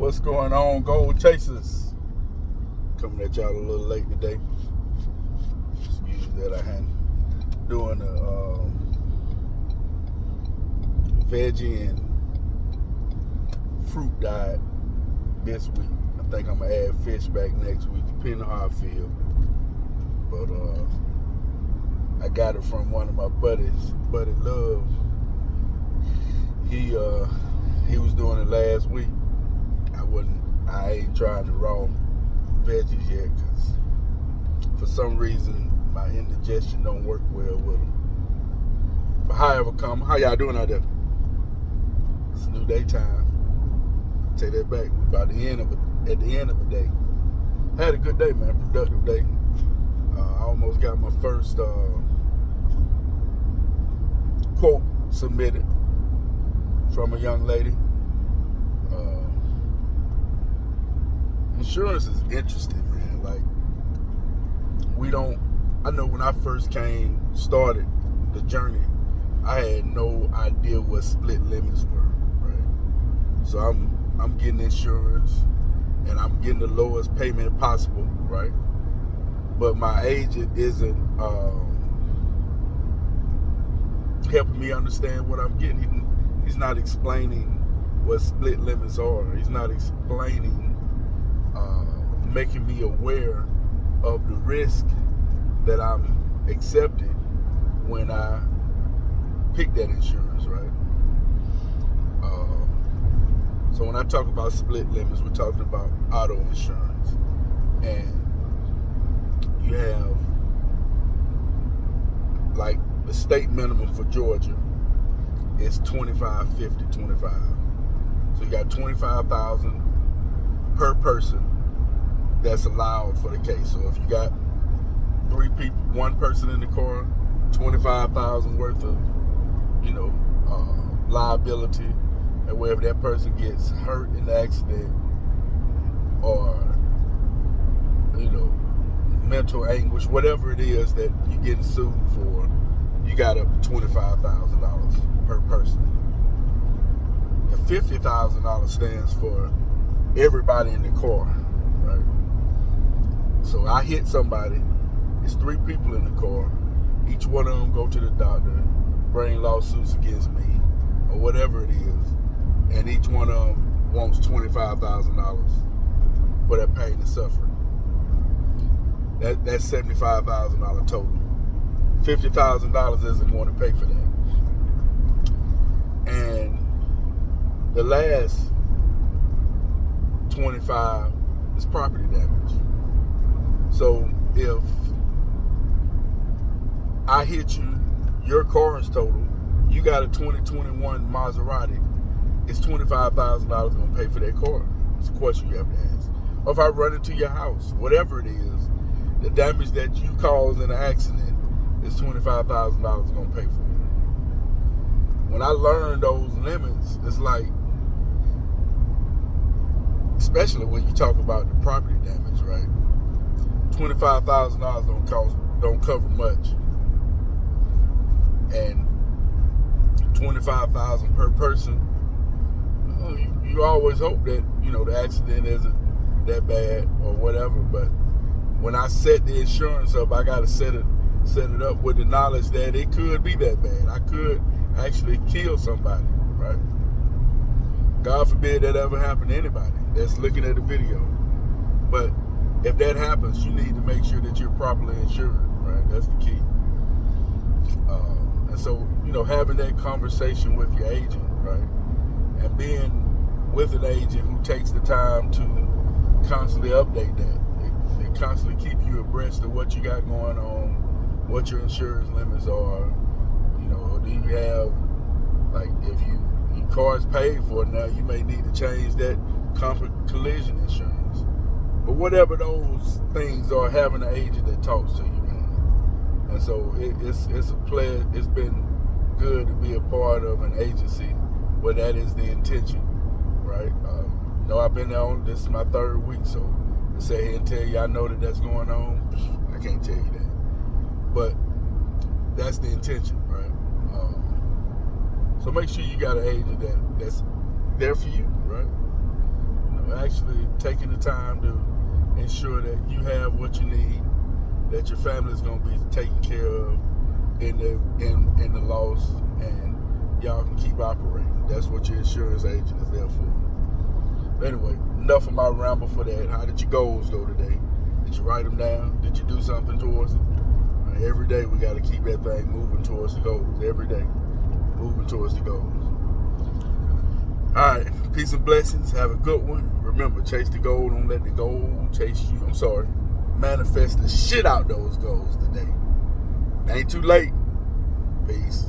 What's going on, Gold Chasers? Coming at y'all a little late today. Excuse that, I had doing a veggie and fruit diet this week. I think I'm gonna add fish back next week, depending on how I feel. But I got it from one of my buddies, Buddy Love. He was doing it last week. I ain't tried the raw veggies yet because for some reason my indigestion don't work well with them. But however come, how y'all doing out there? It's a new daytime. Take that back. We're about at the end of the day. Had a good day, man. Productive day. I almost got my first quote submitted from a young lady. Insurance is interesting, man. Like, I know when I first started the journey, I had no idea what split limits were, right? So I'm getting insurance and I'm getting the lowest payment possible, right? But my agent isn't helping me understand what I'm getting. He's not explaining what split limits are. He's not explaining, making me aware of the risk that I'm accepting when I pick that insurance, right? So when I talk about split limits, we're talking about auto insurance. And you have, like, the state minimum for Georgia is $25.50. So you got $25,000 per person that's allowed for the case. So if you got 3 people, 1 person in the car, $25,000 worth of, liability, and wherever that person gets hurt in the accident or, mental anguish, whatever it is that you're getting sued for, you got up to $25,000 per person. The $50,000 stands for everybody in the car, right? So I hit somebody, it's 3 people in the car, each one of them go to the doctor, bring lawsuits against me, or whatever it is, and each one of them wants $25,000 for their pain and suffering. That's $75,000 total. $50,000 isn't going to pay for that. And the last 25 is property damage. So if I hit you, your car is total, you got a 2021 Maserati, it's $25,000 going to pay for that car? It's a question you have to ask. Or if I run into your house, whatever it is, the damage that you caused in an accident is $25,000 going to pay for it. When I learned those limits, it's like, especially when you talk about the property damage, right? $25,000 don't cover much, and $25,000 per person. You always hope that the accident isn't that bad or whatever. But when I set the insurance up, I got to set it up with the knowledge that it could be that bad. I could actually kill somebody, right? God forbid that ever happen to anybody that's looking at the video. But if that happens, you need to make sure that you're properly insured, right? That's the key. And so, having that conversation with your agent, right? And being with an agent who takes the time to constantly update that. They constantly keep you abreast of what you got going on, what your insurance limits are. Or do you have, like, if your car is paid for now, you may need to change that collision insurance. But whatever those things are, having an agent that talks to you, man. And so it's a pleasure. It's been good to be a part of an agency where that is the intention, right? I've been there on, this is my 3rd week, so to say here and tell you I know that's going on, I can't tell you that. But that's the intention, right? So make sure you got an agent that's there for you, right? actually taking the time to ensure that you have what you need, that your family is going to be taken care of in the loss, and y'all can keep operating. That's what your insurance agent is there for. But anyway, enough of my ramble for that. How did your goals go today? Did you write them down? Did you do something towards it? Every day we got to keep that thing moving towards the goals. Every day, moving towards the goals. All right, peace and blessings. Have a good one. Remember, chase the goal. Don't let the goal chase you. Manifest the shit out those goals today. It ain't too late. Peace.